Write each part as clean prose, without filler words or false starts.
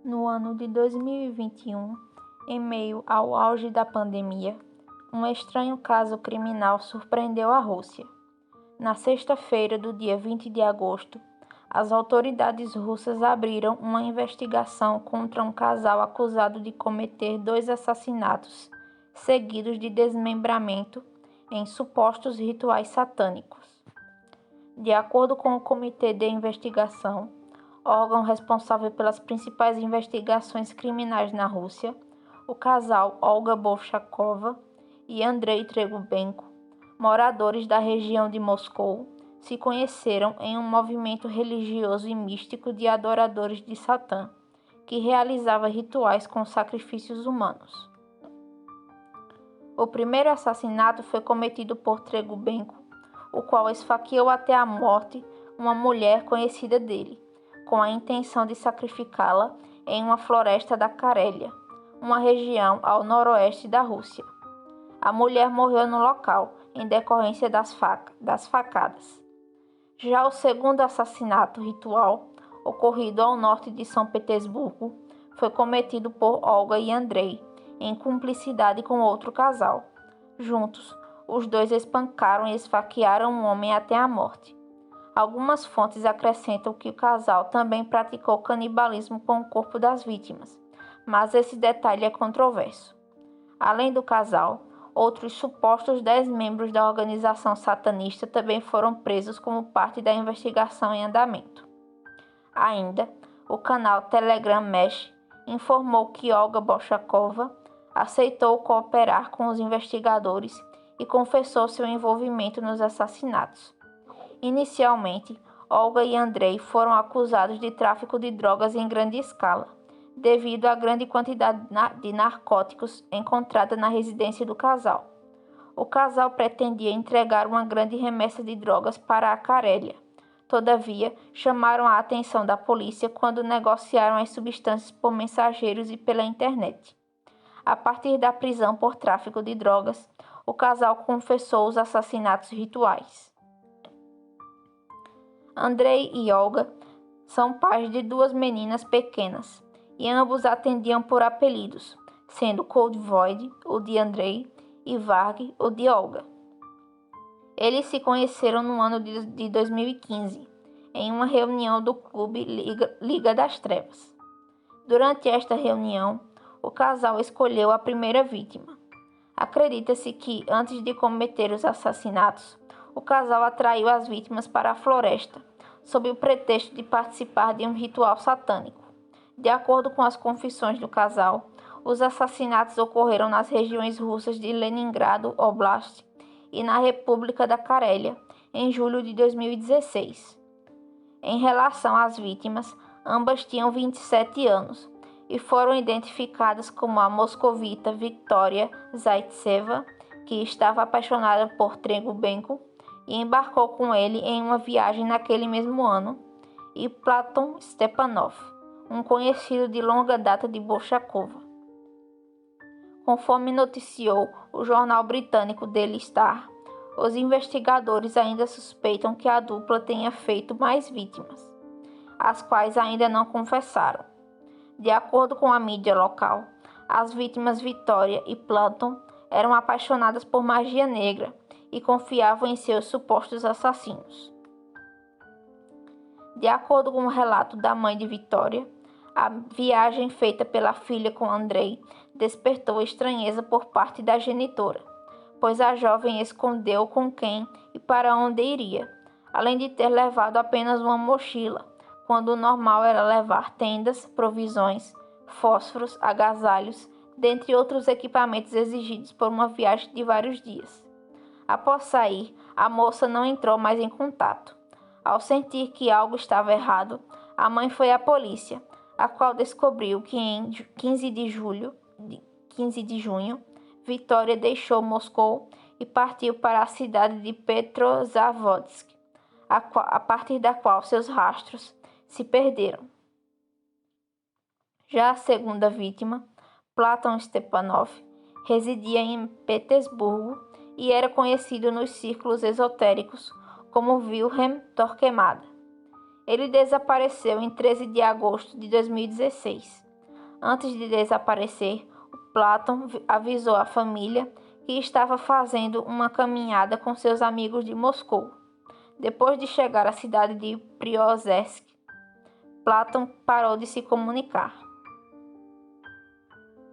No ano de 2021, em meio ao auge da pandemia, um estranho caso criminal surpreendeu a Rússia. Na sexta-feira do dia 20 de agosto, as autoridades russas abriram uma investigação contra um casal acusado de cometer 2 assassinatos seguidos de desmembramento em supostos rituais satânicos. De acordo com o Comitê de Investigação, órgão responsável pelas principais investigações criminais na Rússia, o casal Olga Bolshakova e Andrei Tregubenko, moradores da região de Moscou, se conheceram em um movimento religioso e místico de adoradores de Satã, que realizava rituais com sacrifícios humanos. O primeiro assassinato foi cometido por Tregubenko, o qual esfaqueou até a morte uma mulher conhecida dele, com a intenção de sacrificá-la em uma floresta da Carélia, uma região ao noroeste da Rússia. A mulher morreu no local, em decorrência das facadas. Já o segundo assassinato ritual, ocorrido ao norte de São Petersburgo, foi cometido por Olga e Andrei, em cumplicidade com outro casal. Juntos, os dois espancaram e esfaquearam um homem até a morte. Algumas fontes acrescentam que o casal também praticou canibalismo com o corpo das vítimas, mas esse detalhe é controverso. Além do casal, outros supostos 10 membros da organização satanista também foram presos como parte da investigação em andamento. Ainda, o canal Telegram Mesh informou que Olga Bolshakova aceitou cooperar com os investigadores e confessou seu envolvimento nos assassinatos. Inicialmente, Olga e Andrei foram acusados de tráfico de drogas em grande escala, devido à grande quantidade de narcóticos encontrada na residência do casal. O casal pretendia entregar uma grande remessa de drogas para a Carélia. Todavia, chamaram a atenção da polícia quando negociaram as substâncias por mensageiros e pela internet. A partir da prisão por tráfico de drogas, o casal confessou os assassinatos rituais. Andrei e Olga são pais de 2 meninas pequenas e ambos atendiam por apelidos, sendo Cold Void, o de Andrei, e Varg, o de Olga. Eles se conheceram no ano de 2015, em uma reunião do clube Liga das Trevas. Durante esta reunião, o casal escolheu a primeira vítima. Acredita-se que, antes de cometer os assassinatos, o casal atraiu as vítimas para a floresta, sob o pretexto de participar de um ritual satânico. De acordo com as confissões do casal, os assassinatos ocorreram nas regiões russas de Leningrado Oblast e na República da Carélia, em julho de 2016. Em relação às vítimas, ambas tinham 27 anos e foram identificadas como a moscovita Victoria Zaitseva, que estava apaixonada por Tregubenko e embarcou com ele em uma viagem naquele mesmo ano, e Platon Stepanov, um conhecido de longa data de Bolshakova. Conforme noticiou o jornal britânico Daily Star, os investigadores ainda suspeitam que a dupla tenha feito mais vítimas, as quais ainda não confessaram. De acordo com a mídia local, as vítimas Victoria e Platon eram apaixonadas por magia negra e confiavam em seus supostos assassinos. De acordo com o relato da mãe de Victoria, a viagem feita pela filha com Andrei despertou estranheza por parte da genitora, pois a jovem escondeu com quem e para onde iria, além de ter levado apenas uma mochila, quando o normal era levar tendas, provisões, fósforos, agasalhos, dentre outros equipamentos exigidos por uma viagem de vários dias. Após sair, a moça não entrou mais em contato. Ao sentir que algo estava errado, a mãe foi à polícia, a qual descobriu que em 15 de junho, Victoria deixou Moscou e partiu para a cidade de Petrozavodsk, a partir da qual seus rastros se perderam. Já a segunda vítima, Platon Stepanov, residia em Petersburgo e era conhecido nos círculos esotéricos como Wilhelm Torquemada. Ele desapareceu em 13 de agosto de 2016, Antes de desaparecer, Platon avisou a família que estava fazendo uma caminhada com seus amigos de Moscou. Depois de chegar à cidade de Priozersk, Platon parou de se comunicar.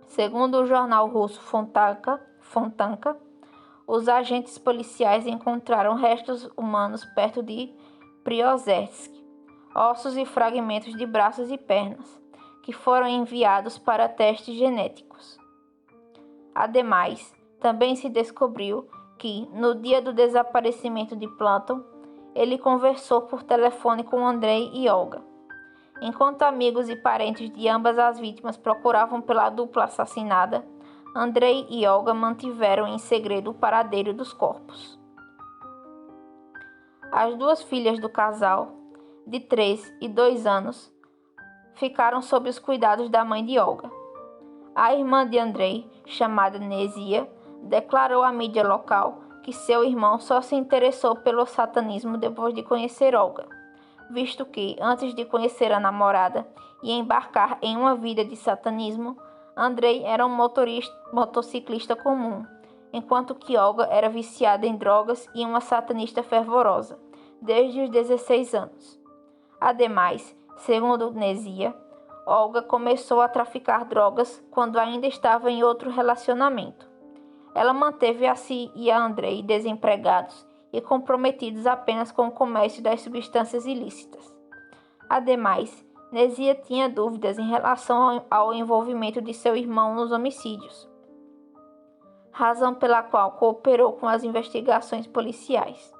Segundo o jornal russo Fontanka, os agentes policiais encontraram restos humanos perto de Priozersk, ossos e fragmentos de braços e pernas, que foram enviados para testes genéticos. Ademais, também se descobriu que, no dia do desaparecimento de Platon, ele conversou por telefone com Andrei e Olga. Enquanto amigos e parentes de ambas as vítimas procuravam pela dupla assassinada, Andrei e Olga mantiveram em segredo o paradeiro dos corpos. As duas filhas do casal, de 3 e 2 anos, ficaram sob os cuidados da mãe de Olga. A irmã de Andrei, chamada Nesia, declarou à mídia local que seu irmão só se interessou pelo satanismo depois de conhecer Olga, visto que, antes de conhecer a namorada e embarcar em uma vida de satanismo, Andrei era um motociclista comum, enquanto que Olga era viciada em drogas e uma satanista fervorosa, desde os 16 anos. Ademais, segundo Nesia, Olga começou a traficar drogas quando ainda estava em outro relacionamento. Ela manteve a si e a Andrei desempregados e comprometidos apenas com o comércio das substâncias ilícitas. Ademais, Nesia tinha dúvidas em relação ao envolvimento de seu irmão nos homicídios, razão pela qual cooperou com as investigações policiais.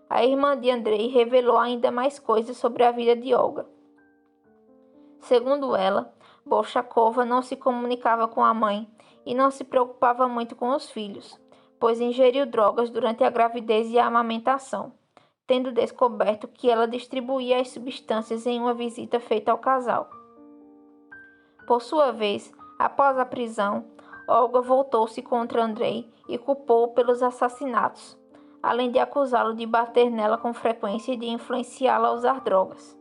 A irmã de Andrei revelou ainda mais coisas sobre a vida de Olga. Segundo ela, Bolshakova não se comunicava com a mãe e não se preocupava muito com os filhos, pois ingeriu drogas durante a gravidez e a amamentação, tendo descoberto que ela distribuía as substâncias em uma visita feita ao casal. Por sua vez, após a prisão, Olga voltou-se contra Andrei e culpou-o pelos assassinatos, além de acusá-lo de bater nela com frequência e de influenciá-la a usar drogas.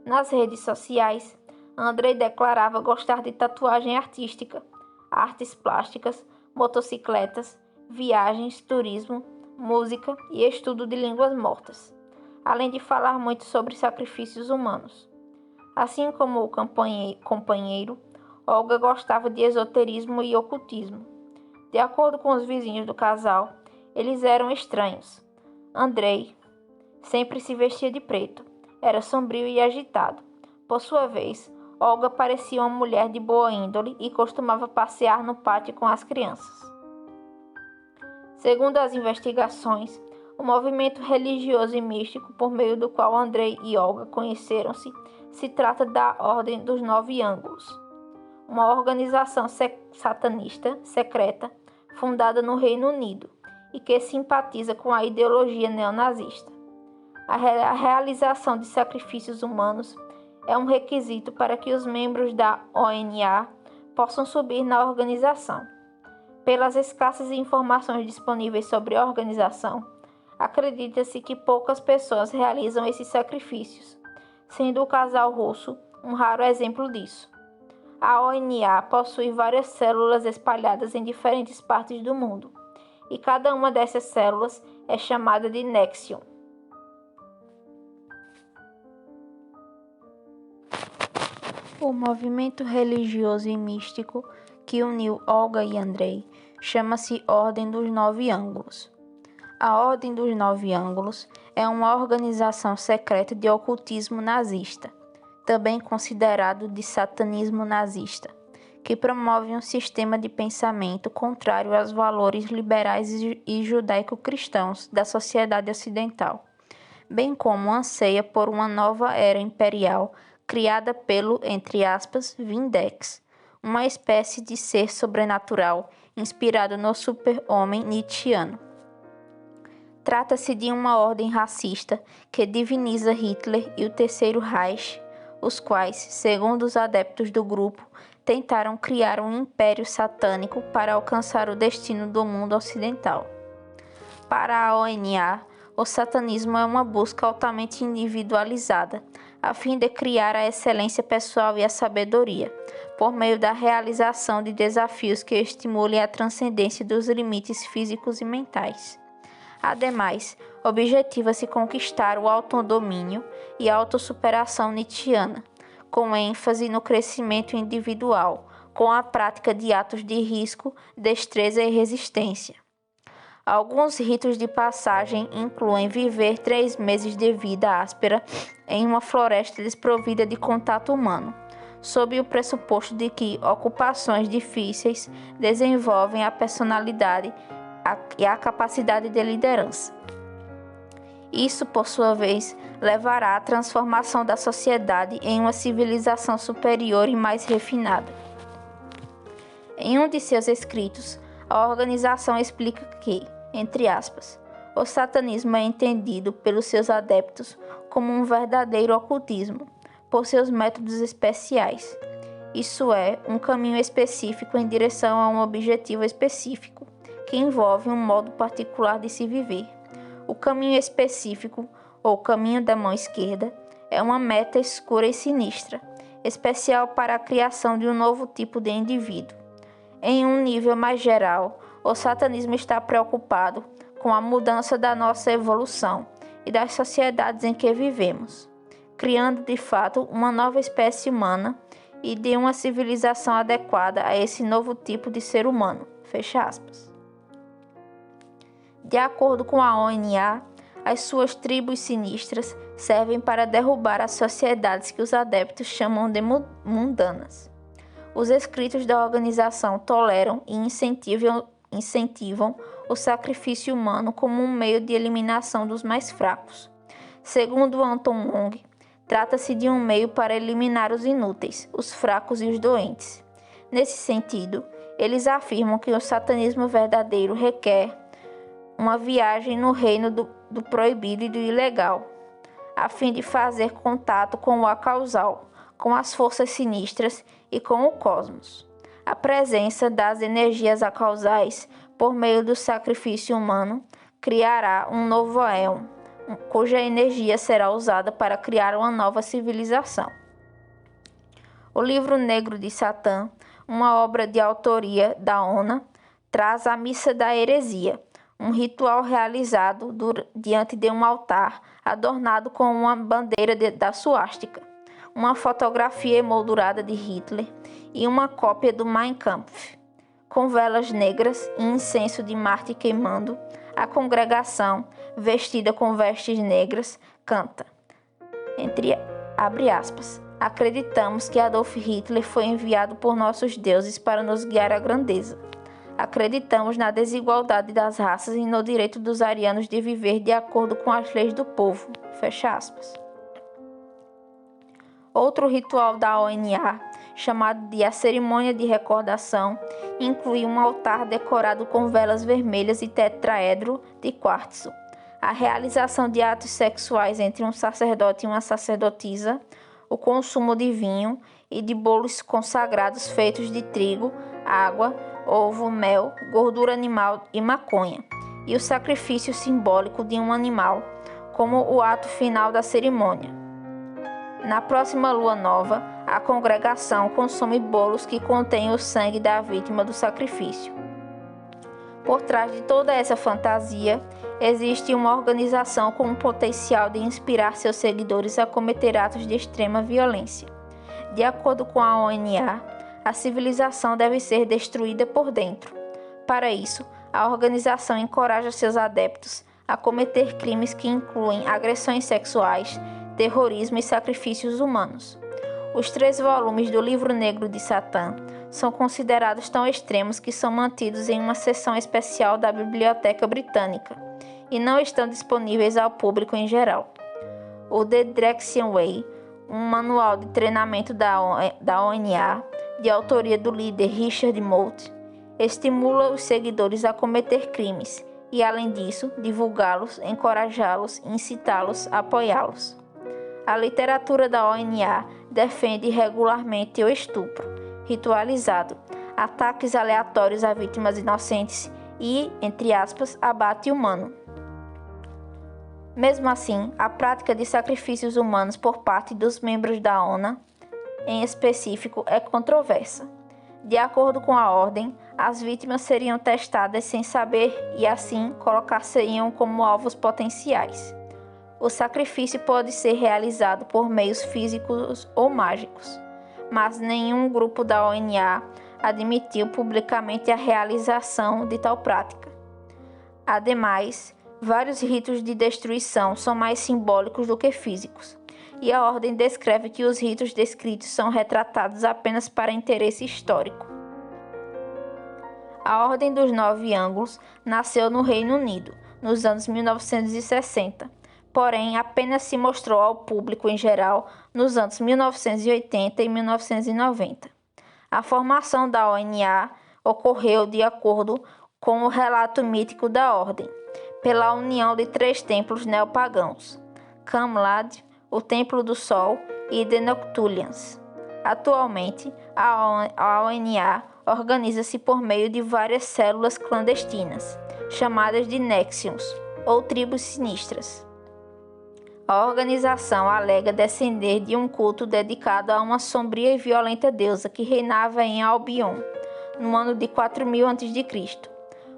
Nas redes sociais, Andrei declarava gostar de tatuagem artística, artes plásticas, motocicletas, viagens, turismo, música e estudo de línguas mortas, além de falar muito sobre sacrifícios humanos. Assim como o companheiro, Olga gostava de esoterismo e ocultismo. De acordo com os vizinhos do casal, eles eram estranhos. Andrei sempre se vestia de preto, era sombrio e agitado. Por sua vez, Olga parecia uma mulher de boa índole e costumava passear no pátio com as crianças. Segundo as investigações, o movimento religioso e místico por meio do qual Andrei e Olga conheceram-se se trata da Ordem dos Nove Ângulos, uma organização satanista secreta fundada no Reino Unido e que simpatiza com a ideologia neonazista. A realização de sacrifícios humanos é um requisito para que os membros da ONA possam subir na organização. Pelas escassas informações disponíveis sobre a organização, acredita-se que poucas pessoas realizam esses sacrifícios, sendo o casal russo um raro exemplo disso. A ONA possui várias células espalhadas em diferentes partes do mundo, e cada uma dessas células é chamada de Nexion. O movimento religioso e místico que uniu Olga e Andrei chama-se Ordem dos Nove Ângulos. A Ordem dos Nove Ângulos é uma organização secreta de ocultismo nazista, também considerado de satanismo nazista, que promove um sistema de pensamento contrário aos valores liberais e judaico-cristãos da sociedade ocidental, bem como anseia por uma nova era imperial criada pelo, entre aspas, Vindex, uma espécie de ser sobrenatural inspirado no super-homem nietzschiano. Trata-se de uma ordem racista que diviniza Hitler e o Terceiro Reich, os quais, segundo os adeptos do grupo, tentaram criar um império satânico para alcançar o destino do mundo ocidental. Para a ONA, o satanismo é uma busca altamente individualizada, a fim de criar a excelência pessoal e a sabedoria, por meio da realização de desafios que estimulem a transcendência dos limites físicos e mentais. Ademais, objetiva-se conquistar o autodomínio e a autossuperação nietzschiana, com ênfase no crescimento individual, com a prática de atos de risco, destreza e resistência. Alguns ritos de passagem incluem viver 3 meses de vida áspera em uma floresta desprovida de contato humano, sob o pressuposto de que ocupações difíceis desenvolvem a personalidade e a capacidade de liderança. Isso, por sua vez, levará à transformação da sociedade em uma civilização superior e mais refinada. Em um de seus escritos, a organização explica que, entre aspas, o satanismo é entendido pelos seus adeptos como um verdadeiro ocultismo, por seus métodos especiais. Isso é, um caminho específico em direção a um objetivo específico, que envolve um modo particular de se viver. O caminho específico, ou caminho da mão esquerda, é uma meta escura e sinistra, especial para a criação de um novo tipo de indivíduo. Em um nível mais geral, o satanismo está preocupado com a mudança da nossa evolução e das sociedades em que vivemos, criando de fato uma nova espécie humana e de uma civilização adequada a esse novo tipo de ser humano. Fecha aspas. De acordo com a ONA, as suas tribos sinistras servem para derrubar as sociedades que os adeptos chamam de mundanas. Os escritos da organização toleram e incentivam o sacrifício humano como um meio de eliminação dos mais fracos. Segundo Anton Wong, trata-se de um meio para eliminar os inúteis, os fracos e os doentes. Nesse sentido, eles afirmam que o satanismo verdadeiro requer uma viagem no reino do proibido e do ilegal, a fim de fazer contato com o acausal, com as forças sinistras e com o cosmos. A presença das energias acausais, por meio do sacrifício humano, criará um novo éon, cuja energia será usada para criar uma nova civilização. O Livro Negro de Satã, uma obra de autoria da ONA, traz a Missa da Heresia, um ritual realizado diante de um altar adornado com uma bandeira da suástica, uma fotografia emoldurada de Hitler e uma cópia do Mein Kampf. Com velas negras e incenso de Marte queimando, a congregação, vestida com vestes negras, canta, abre aspas, acreditamos que Adolf Hitler foi enviado por nossos deuses para nos guiar à grandeza. Acreditamos na desigualdade das raças e no direito dos arianos de viver de acordo com as leis do povo. Fecha aspas. Outro ritual da ONA, chamado de a Cerimônia de Recordação, inclui um altar decorado com velas vermelhas e tetraedro de quartzo, a realização de atos sexuais entre um sacerdote e uma sacerdotisa, o consumo de vinho e de bolos consagrados feitos de trigo, água, ovo, mel, gordura animal e maconha, e o sacrifício simbólico de um animal, como o ato final da cerimônia. Na próxima lua nova, a congregação consome bolos que contêm o sangue da vítima do sacrifício. Por trás de toda essa fantasia, existe uma organização com o potencial de inspirar seus seguidores a cometer atos de extrema violência. De acordo com a ONA, a civilização deve ser destruída por dentro. Para isso, a organização encoraja seus adeptos a cometer crimes que incluem agressões sexuais, terrorismo e sacrifícios humanos. Os 3 volumes do Livro Negro de Satã são considerados tão extremos que são mantidos em uma seção especial da Biblioteca Britânica e não estão disponíveis ao público em geral. O The Drexian Way, um manual de treinamento da ONA, de autoria do líder Richard Moult, estimula os seguidores a cometer crimes e, além disso, divulgá-los, encorajá-los, incitá-los, apoiá-los. A literatura da ONA defende regularmente o estupro ritualizado, ataques aleatórios a vítimas inocentes e, entre aspas, abate humano. Mesmo assim, a prática de sacrifícios humanos por parte dos membros da ONA, em específico, é controversa. De acordo com a ordem, as vítimas seriam testadas sem saber e assim colocar-se-iam como alvos potenciais. O sacrifício pode ser realizado por meios físicos ou mágicos, mas nenhum grupo da ONA admitiu publicamente a realização de tal prática. Ademais, vários ritos de destruição são mais simbólicos do que físicos, e a ordem descreve que os ritos descritos são retratados apenas para interesse histórico. A Ordem dos Nove Ângulos nasceu no Reino Unido, nos anos 1960, porém apenas se mostrou ao público em geral nos anos 1980 e 1990. A formação da ONA ocorreu de acordo com o relato mítico da Ordem, pela união de três templos neopagãos, Camelad, o Templo do Sol e The Noctulians. Atualmente, a ONA organiza-se por meio de várias células clandestinas, chamadas de Nexions, ou tribos sinistras. A organização alega descender de um culto dedicado a uma sombria e violenta deusa que reinava em Albion, no ano de 4000 a.C.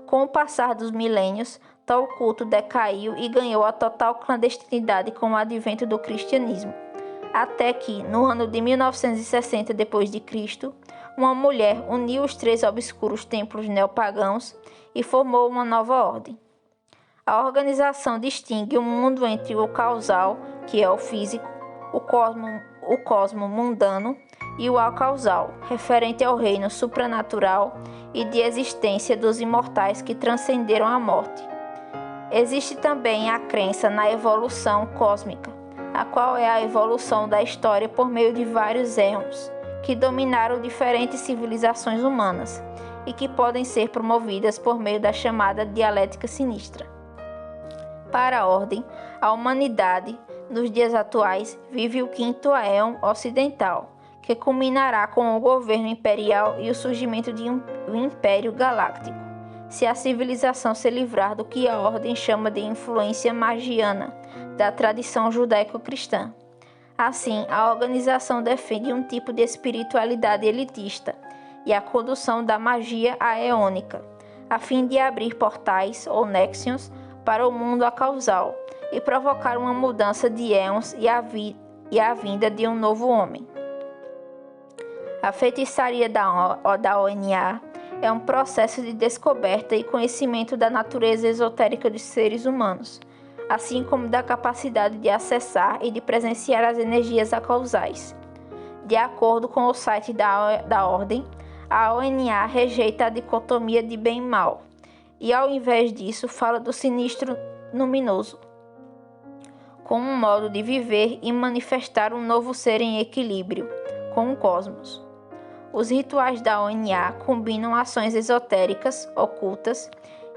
Com o passar dos milênios, tal culto decaiu e ganhou a total clandestinidade com o advento do cristianismo, até que, no ano de 1960 d.C., uma mulher uniu os três obscuros templos neopagãos e formou uma nova ordem. A organização distingue o mundo entre o causal, que é o físico, o cosmo mundano, e o acausal, referente ao reino supranatural e de existência dos imortais que transcenderam a morte. Existe também a crença na evolução cósmica, a qual é a evolução da história por meio de vários éons, que dominaram diferentes civilizações humanas e que podem ser promovidas por meio da chamada dialética sinistra. Para a ordem, a humanidade, nos dias atuais, vive o quinto éon ocidental, que culminará com o governo imperial e o surgimento de um império galáctico, se a civilização se livrar do que a ordem chama de influência magiana da tradição judaico-cristã. Assim, a organização defende um tipo de espiritualidade elitista e a condução da magia aeônica, a fim de abrir portais ou nexions para o mundo acausal e provocar uma mudança de éons e a vinda de um novo homem. A feitiçaria da ONA é um processo de descoberta e conhecimento da natureza esotérica dos seres humanos, assim como da capacidade de acessar e de presenciar as energias acausais. De acordo com o site da Ordem, a ONA rejeita a dicotomia de bem e mal, e ao invés disso fala do sinistro luminoso, como um modo de viver e manifestar um novo ser em equilíbrio com o cosmos. Os rituais da ONA combinam ações esotéricas, ocultas,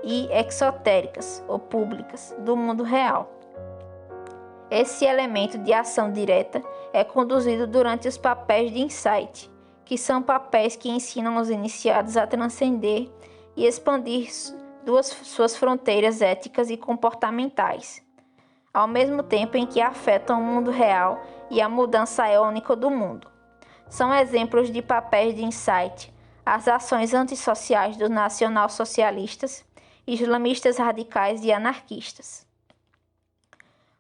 e exotéricas, ou públicas, do mundo real. Esse elemento de ação direta é conduzido durante os papéis de insight, que são papéis que ensinam os iniciados a transcender e expandir suas fronteiras éticas e comportamentais, ao mesmo tempo em que afetam o mundo real e a mudança eônica do mundo. São exemplos de papéis de insight as ações antissociais dos nacionalsocialistas, islamistas radicais e anarquistas.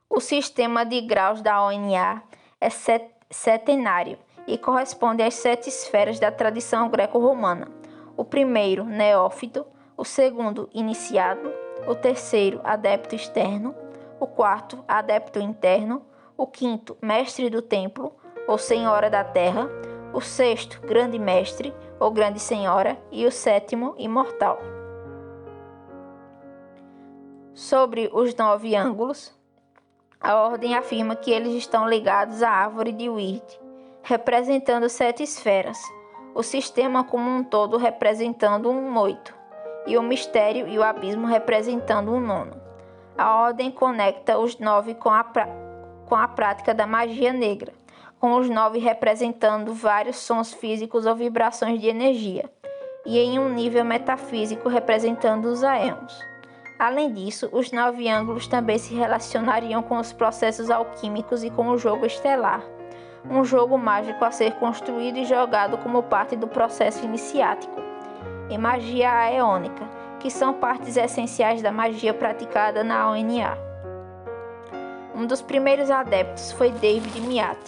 O sistema de graus da ONA é setenário e corresponde às 7 esferas da tradição greco-romana. O primeiro, neófito; o segundo, iniciado; o terceiro, adepto externo; o quarto, adepto interno; o quinto, mestre do templo, ou senhora da terra; o sexto, grande mestre, ou grande senhora; e o sétimo, imortal. Sobre os 9 ângulos, a ordem afirma que eles estão ligados à árvore de Wirth, representando 7 esferas, o sistema como um todo representando um 8, e o mistério e o abismo representando um 9. A ordem conecta os 9 com a prática da magia negra, com os 9 representando vários sons físicos ou vibrações de energia, e em um nível metafísico representando os aeons. Além disso, os 9 ângulos também se relacionariam com os processos alquímicos e com o jogo estelar, um jogo mágico a ser construído e jogado como parte do processo iniciático, e magia aeônica, que são partes essenciais da magia praticada na ONA. Um dos primeiros adeptos foi David Miatt,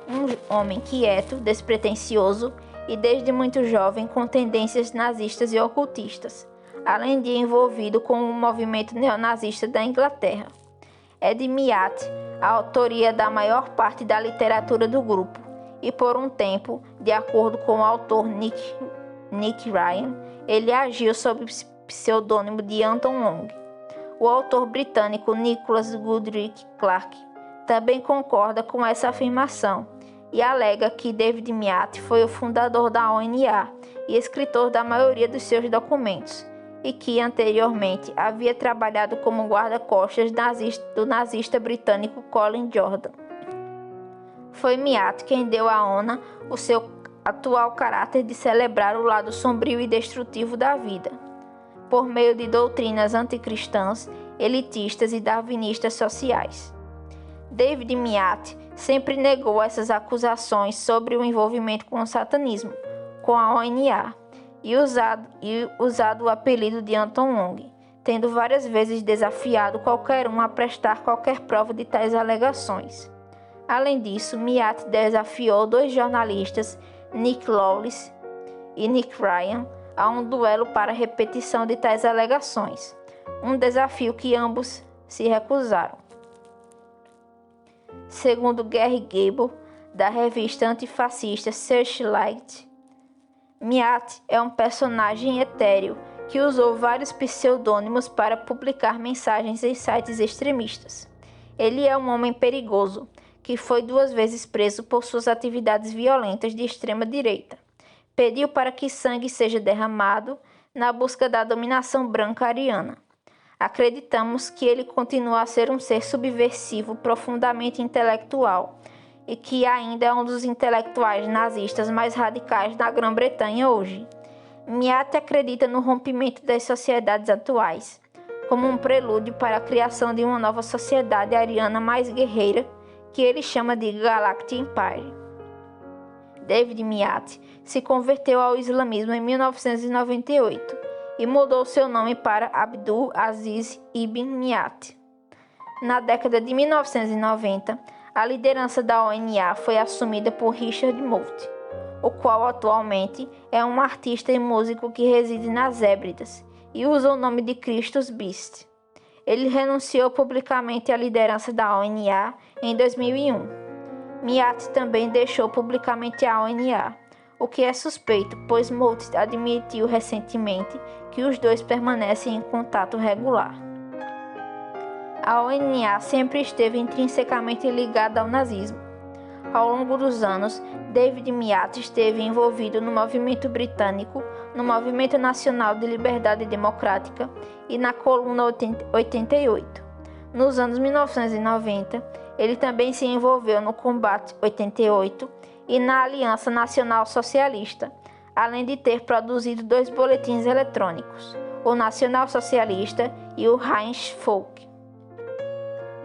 um homem quieto, despretensioso e desde muito jovem com tendências nazistas e ocultistas, além de envolvido com o movimento neonazista da Inglaterra. É de Miatt a autoria da maior parte da literatura do grupo, e por um tempo, de acordo com o autor Nick Ryan, ele agiu sob o pseudônimo de Anton Long. O autor britânico Nicholas Goodrich Clarke também concorda com essa afirmação e alega que David Miatt foi o fundador da ONA e escritor da maioria dos seus documentos, e que anteriormente havia trabalhado como guarda-costas do nazista britânico Colin Jordan. Foi Miatt quem deu à ONA o seu atual caráter de celebrar o lado sombrio e destrutivo da vida, por meio de doutrinas anticristãs, elitistas e darwinistas sociais. David Miatt sempre negou essas acusações sobre o envolvimento com o satanismo, com a ONA, e usado o apelido de Anton Long, tendo várias vezes desafiado qualquer um a prestar qualquer prova de tais alegações. Além disso, Miatt desafiou 2 jornalistas, Nick Lawless e Nick Ryan, a um duelo para repetição de tais alegações, um desafio que ambos se recusaram. Segundo Gary Gable, da revista antifascista Searchlight, Miatt é um personagem etéreo que usou vários pseudônimos para publicar mensagens em sites extremistas. Ele é um homem perigoso, que foi 2 vezes preso por suas atividades violentas de extrema-direita. Pediu para que sangue seja derramado na busca da dominação branca ariana. Acreditamos que ele continua a ser um ser subversivo profundamente intelectual e que ainda é um dos intelectuais nazistas mais radicais da Grã-Bretanha hoje. Miatt acredita no rompimento das sociedades atuais, como um prelúdio para a criação de uma nova sociedade ariana mais guerreira, que ele chama de Galactic Empire. David Miatt se converteu ao islamismo em 1998 e mudou seu nome para Abdul Aziz Ibn Miatt. Na década de 1990, a liderança da ONA foi assumida por Richard Moult, o qual atualmente é um artista e músico que reside nas Hébridas e usa o nome de Christus Beast. Ele renunciou publicamente à liderança da ONA em 2001. Miatt também deixou publicamente a ONA, o que é suspeito, pois Moult admitiu recentemente que os dois permanecem em contato regular. A ONA sempre esteve intrinsecamente ligada ao nazismo. Ao longo dos anos, David Miatt esteve envolvido no movimento britânico, no Movimento Nacional de Liberdade Democrática e na Coluna 88. Nos anos 1990, ele também se envolveu no Combate 88 e na Aliança Nacional Socialista, além de ter produzido 2 boletins eletrônicos, o Nacional Socialista e o Reichsvolk.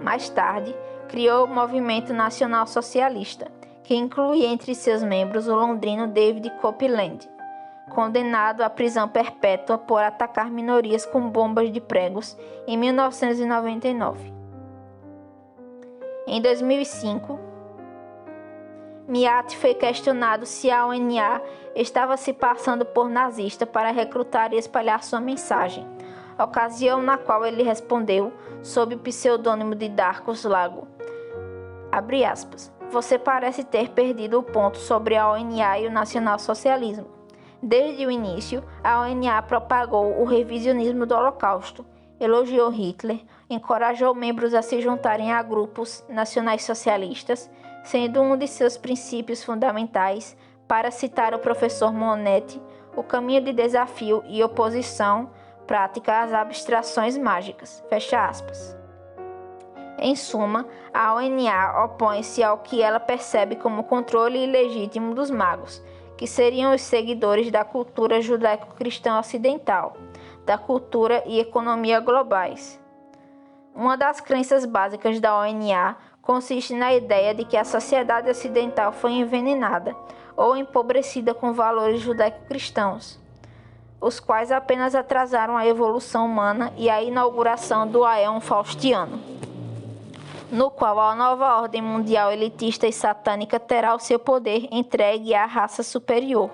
Mais tarde, criou o Movimento Nacional Socialista, que inclui entre seus membros o londrino David Copeland, condenado à prisão perpétua por atacar minorias com bombas de pregos em 1999. Em 2005, Miatt foi questionado se a ONA estava se passando por nazista para recrutar e espalhar sua mensagem, ocasião na qual ele respondeu, sob o pseudônimo de Darkus Lago, abre aspas, você parece ter perdido o ponto sobre a ONA e o nacionalsocialismo. Desde o início, a ONA propagou o revisionismo do Holocausto, elogiou Hitler, encorajou membros a se juntarem a grupos nacionais socialistas, sendo um de seus princípios fundamentais, para citar o professor Monet, o caminho de desafio e oposição prática às abstrações mágicas. Fecha aspas. Em suma, a ONA opõe-se ao que ela percebe como controle ilegítimo dos magos, que seriam os seguidores da cultura judaico-cristã ocidental, da cultura e economia globais. Uma das crenças básicas da ONA consiste na ideia de que a sociedade ocidental foi envenenada ou empobrecida com valores judaico-cristãos, os quais apenas atrasaram a evolução humana e a inauguração do Aeon Faustiano, no qual a nova ordem mundial elitista e satânica terá o seu poder entregue à raça superior,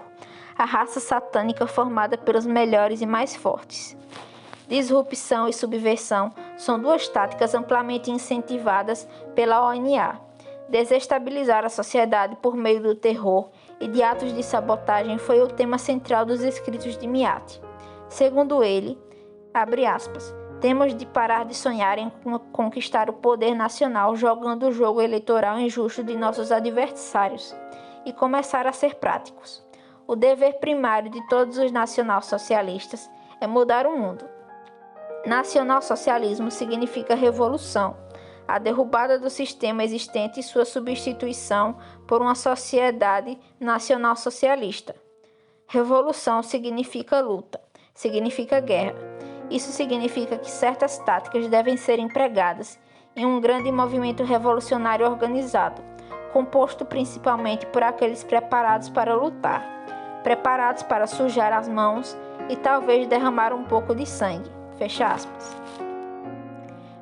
a raça satânica formada pelos melhores e mais fortes. Disrupção e subversão são duas táticas amplamente incentivadas pela ONA. Desestabilizar a sociedade por meio do terror e de atos de sabotagem foi o tema central dos escritos de Miat. Segundo ele, abre aspas, temos de parar de sonhar em conquistar o poder nacional jogando o jogo eleitoral injusto de nossos adversários e começar a ser práticos. O dever primário de todos os nacionalsocialistas é mudar o mundo. Nacionalsocialismo significa revolução, a derrubada do sistema existente e sua substituição por uma sociedade nacionalsocialista. Revolução significa luta, significa guerra. Isso significa que certas táticas devem ser empregadas em um grande movimento revolucionário organizado, composto principalmente por aqueles preparados para lutar, preparados para sujar as mãos e talvez derramar um pouco de sangue. Fecha aspas.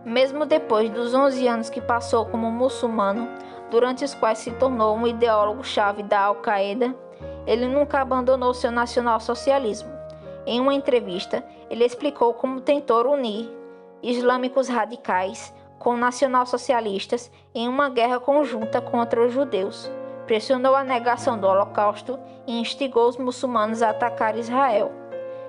Mesmo depois dos 11 anos que passou como muçulmano, durante os quais se tornou um ideólogo-chave da Al-Qaeda, ele nunca abandonou seu nacionalsocialismo. Em uma entrevista, ele explicou como tentou unir islâmicos radicais com nacionalsocialistas em uma guerra conjunta contra os judeus, pressionou a negação do Holocausto e instigou os muçulmanos a atacar Israel.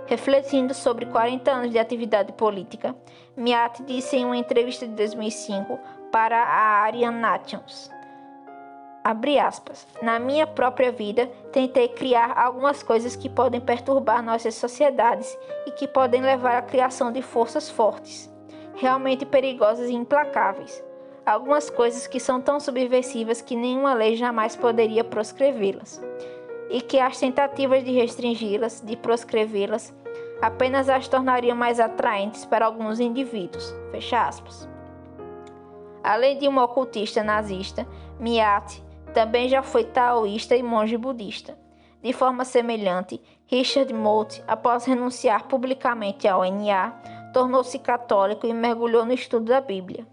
Refletindo sobre 40 anos de atividade política, Miat disse em uma entrevista de 2005 para a Aryan Nations, abre aspas, na minha própria vida, tentei criar algumas coisas que podem perturbar nossas sociedades e que podem levar à criação de forças fortes, realmente perigosas e implacáveis. Algumas coisas que são tão subversivas que nenhuma lei jamais poderia proscrevê-las, e que as tentativas de restringi-las, de proscrevê-las, apenas as tornariam mais atraentes para alguns indivíduos. Fecha aspas. Além de um ocultista nazista, Miat também já foi taoísta e monge budista. De forma semelhante, Richard Moult, após renunciar publicamente à ONA, tornou-se católico e mergulhou no estudo da Bíblia.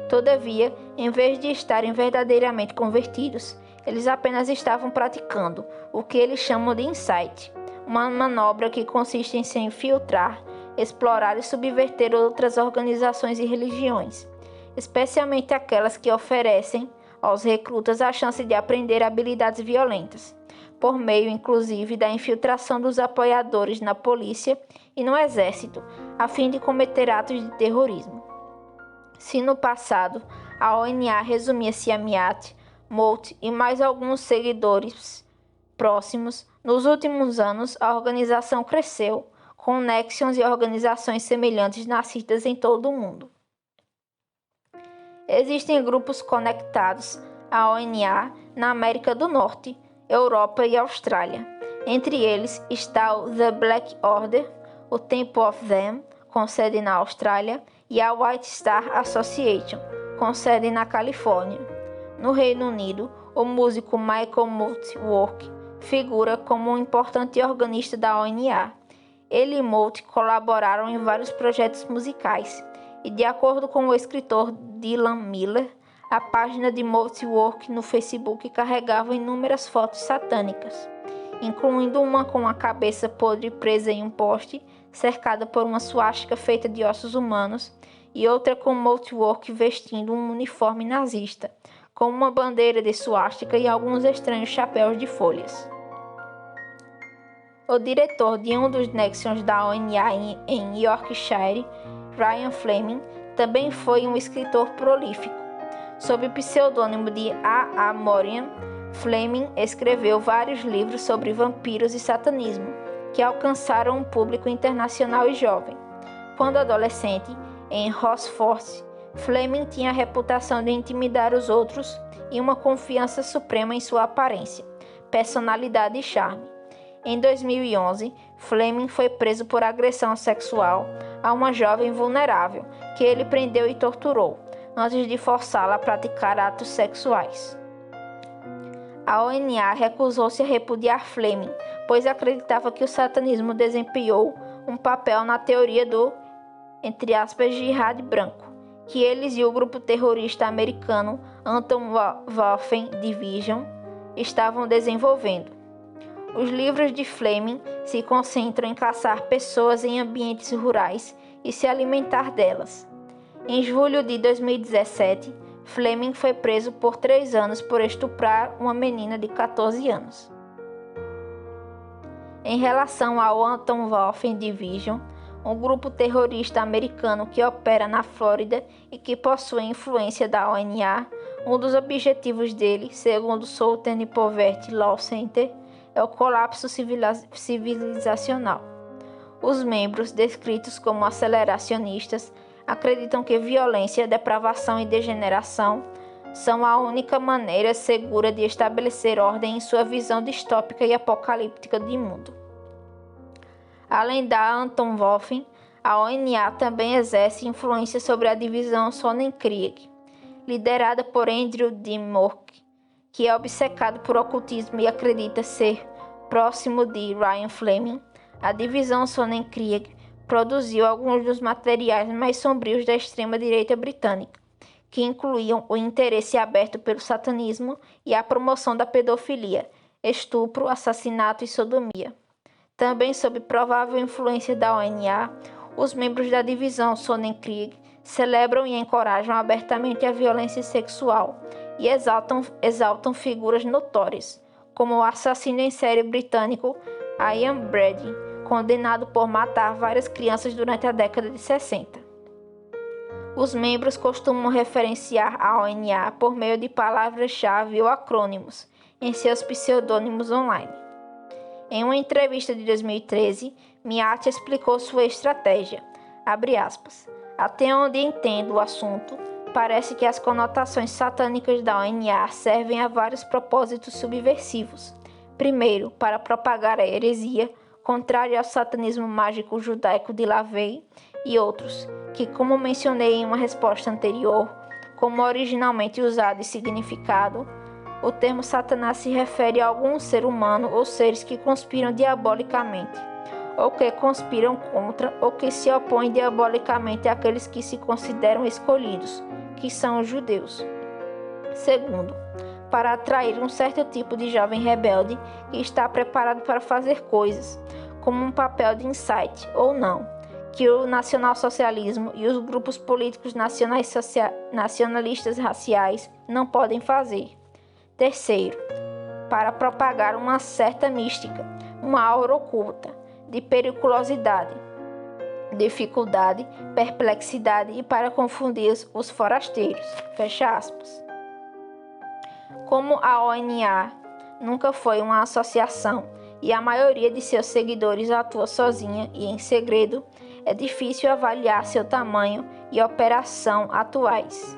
Todavia, em vez de estarem verdadeiramente convertidos, eles apenas estavam praticando o que eles chamam de insight, uma manobra que consiste em se infiltrar, explorar e subverter outras organizações e religiões, especialmente aquelas que oferecem aos recrutas a chance de aprender habilidades violentas, por meio inclusive da infiltração dos apoiadores na polícia e no exército, a fim de cometer atos de terrorismo. Se no passado a ONA resumia-se a Miat, Moult e mais alguns seguidores próximos, nos últimos anos a organização cresceu, com Nexions e organizações semelhantes nascidas em todo o mundo. Existem grupos conectados à ONA na América do Norte, Europa e Austrália. Entre eles está o The Black Order, o Temple of Them, com sede na Austrália, e a White Star Association, com sede na Califórnia. No Reino Unido, o músico Michael Moult figura como um importante organista da ONA. Ele e Moult colaboraram em vários projetos musicais, e de acordo com o escritor Dylan Miller, a página de Moult no Facebook carregava inúmeras fotos satânicas, incluindo uma com a cabeça podre presa em um poste, cercada por uma suástica feita de ossos humanos, e outra com Moult vestindo um uniforme nazista, com uma bandeira de suástica e alguns estranhos chapéus de folhas. O diretor de um dos Nexions da ONA em Yorkshire, Ryan Fleming, também foi um escritor prolífico. Sob o pseudônimo de A. Morian, Fleming escreveu vários livros sobre vampiros e satanismo, que alcançaram um público internacional e jovem. Quando adolescente, em Rossford, Fleming tinha a reputação de intimidar os outros e uma confiança suprema em sua aparência, personalidade e charme. Em 2011, Fleming foi preso por agressão sexual a uma jovem vulnerável que ele prendeu e torturou, antes de forçá-la a praticar atos sexuais. A ONA recusou-se a repudiar Fleming, pois acreditava que o satanismo desempenhou um papel na teoria do, entre aspas, jihad branco, que eles e o grupo terrorista americano Anton-Waffen Division estavam desenvolvendo. Os livros de Fleming se concentram em caçar pessoas em ambientes rurais e se alimentar delas. Em julho de 2017, Fleming foi preso por 3 anos por estuprar uma menina de 14 anos. Em relação ao Anton-Waffen Division, um grupo terrorista americano que opera na Flórida e que possui influência da ONA, um dos objetivos dele, segundo o Southern Poverty Law Center, é o colapso civilizacional. Os membros, descritos como aceleracionistas, acreditam que violência, depravação e degeneração são a única maneira segura de estabelecer ordem em sua visão distópica e apocalíptica de mundo. Além da Anton-Waffen, a ONA também exerce influência sobre a divisão Sonnenkrieg, liderada por Andrew Dimmock, que é obcecado por ocultismo e acredita ser próximo de Ryan Fleming. A divisão Sonnenkrieg produziu alguns dos materiais mais sombrios da extrema-direita britânica, que incluíam o interesse aberto pelo satanismo e a promoção da pedofilia, estupro, assassinato e sodomia. Também sob provável influência da ONA, os membros da divisão Sonnenkrieg celebram e encorajam abertamente a violência sexual e exaltam figuras notórias, como o assassino em série britânico Ian Brady, condenado por matar várias crianças durante a década de 60. Os membros costumam referenciar a ONA por meio de palavras-chave ou acrônimos em seus pseudônimos online. Em uma entrevista de 2013, Miat explicou sua estratégia, abre aspas, até onde entendo o assunto, parece que as conotações satânicas da ONA servem a vários propósitos subversivos. Primeiro, para propagar a heresia, contrária ao satanismo mágico judaico de LaVey e outros, que, como mencionei em uma resposta anterior, como originalmente usado e significado, o termo Satanás se refere a algum ser humano ou seres que conspiram diabolicamente, ou que conspiram contra ou que se opõem diabolicamente àqueles que se consideram escolhidos, que são os judeus. Segundo, para atrair um certo tipo de jovem rebelde que está preparado para fazer coisas, como um papel de insight ou não, que o nacionalsocialismo e os grupos políticos nacionalistas raciais não podem fazer. Terceiro, para propagar uma certa mística, uma aura oculta, de periculosidade, dificuldade, perplexidade e para confundir os forasteiros. Fecha aspas. Como a ONA nunca foi uma associação e a maioria de seus seguidores atua sozinha e em segredo, é difícil avaliar seu tamanho e operação atuais.